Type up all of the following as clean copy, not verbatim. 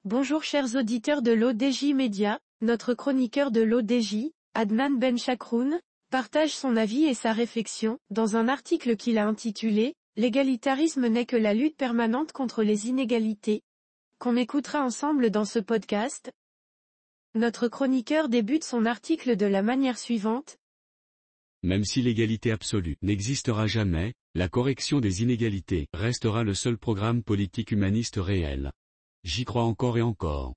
Bonjour chers auditeurs de l'ODJ Média, notre chroniqueur de l'ODJ, Adnan Benchakroun, partage son avis et sa réflexion, dans un article qu'il a intitulé « L'égalitarisme n'est que la lutte permanente contre les inégalités », qu'on écoutera ensemble dans ce podcast. Notre chroniqueur débute son article de la manière suivante. Même si l'égalité absolue n'existera jamais, la correction des inégalités restera le seul programme politique humaniste réel. J'y crois encore et encore.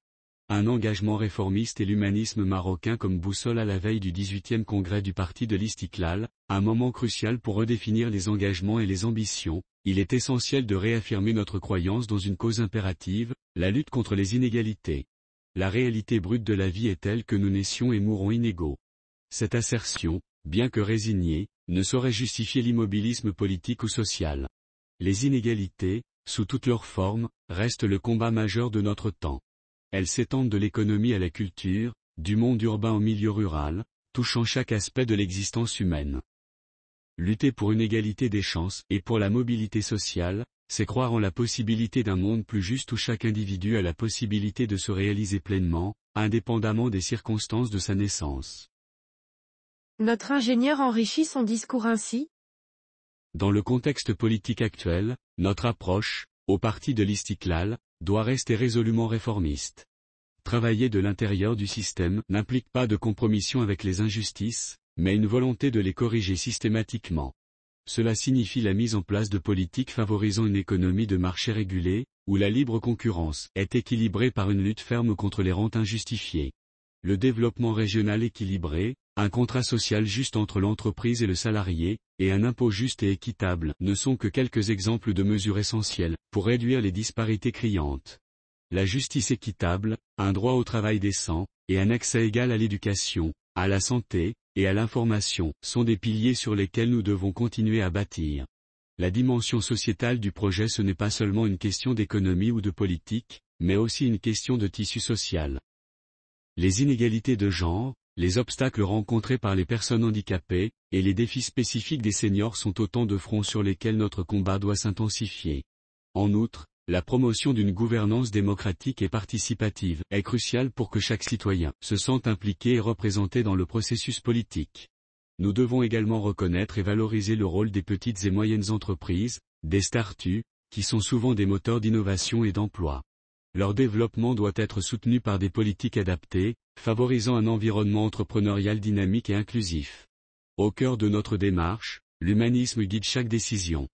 Un engagement réformiste et l'humanisme marocain comme boussole à la veille du 18e congrès du parti de l'Istiklal, un moment crucial pour redéfinir les engagements et les ambitions, il est essentiel de réaffirmer notre croyance dans une cause impérative, la lutte contre les inégalités. La réalité brute de la vie est telle que nous naissions et mourons inégaux. Cette assertion, bien que résignée, ne saurait justifier l'immobilisme politique ou social. Les inégalités, sous toutes leurs formes, restent le combat majeur de notre temps. Elles s'étendent de l'économie à la culture, du monde urbain au milieu rural, touchant chaque aspect de l'existence humaine. Lutter pour une égalité des chances et pour la mobilité sociale, c'est croire en la possibilité d'un monde plus juste où chaque individu a la possibilité de se réaliser pleinement, indépendamment des circonstances de sa naissance. Notre ingénieur enrichit son discours ainsi. Dans le contexte politique actuel, notre approche, au parti de l'Istiklal, doit rester résolument réformiste. Travailler de l'intérieur du système n'implique pas de compromission avec les injustices, mais une volonté de les corriger systématiquement. Cela signifie la mise en place de politiques favorisant une économie de marché régulée, où la libre concurrence est équilibrée par une lutte ferme contre les rentes injustifiées. Le développement régional équilibré, un contrat social juste entre l'entreprise et le salarié, et un impôt juste et équitable ne sont que quelques exemples de mesures essentielles pour réduire les disparités criantes. La justice équitable, un droit au travail décent, et un accès égal à l'éducation, à la santé, et à l'information sont des piliers sur lesquels nous devons continuer à bâtir. La dimension sociétale du projet ce n'est pas seulement une question d'économie ou de politique, mais aussi une question de tissu social. Les inégalités de genre, les obstacles rencontrés par les personnes handicapées, et les défis spécifiques des seniors sont autant de fronts sur lesquels notre combat doit s'intensifier. En outre, la promotion d'une gouvernance démocratique et participative est cruciale pour que chaque citoyen se sente impliqué et représenté dans le processus politique. Nous devons également reconnaître et valoriser le rôle des petites et moyennes entreprises, des start-up, qui sont souvent des moteurs d'innovation et d'emploi. Leur développement doit être soutenu par des politiques adaptées, favorisant un environnement entrepreneurial dynamique et inclusif. Au cœur de notre démarche, l'humanisme guide chaque décision.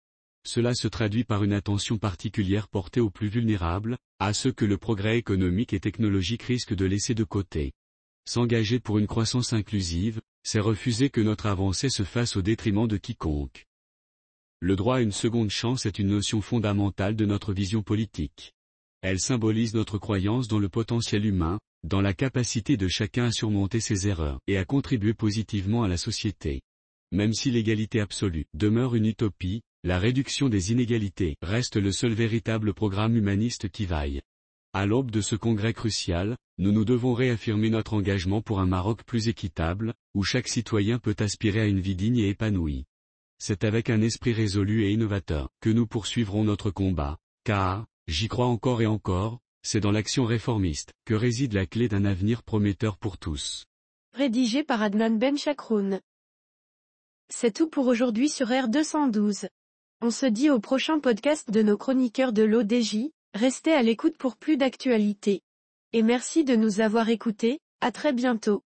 Cela se traduit par une attention particulière portée aux plus vulnérables, à ceux que le progrès économique et technologique risque de laisser de côté. S'engager pour une croissance inclusive, c'est refuser que notre avancée se fasse au détriment de quiconque. Le droit à une seconde chance est une notion fondamentale de notre vision politique. Elle symbolise notre croyance dans le potentiel humain, dans la capacité de chacun à surmonter ses erreurs et à contribuer positivement à la société. Même si l'égalité absolue demeure une utopie, la réduction des inégalités reste le seul véritable programme humaniste qui vaille. À l'aube de ce congrès crucial, nous devons réaffirmer notre engagement pour un Maroc plus équitable, où chaque citoyen peut aspirer à une vie digne et épanouie. C'est avec un esprit résolu et innovateur que nous poursuivrons notre combat, car, j'y crois encore et encore, c'est dans l'action réformiste que réside la clé d'un avenir prometteur pour tous. Rédigé par Adnan Benchakroun. C'est tout pour aujourd'hui sur R212. On se dit au prochain podcast de nos chroniqueurs de l'ODJ, restez à l'écoute pour plus d'actualités. Et merci de nous avoir écoutés, à très bientôt.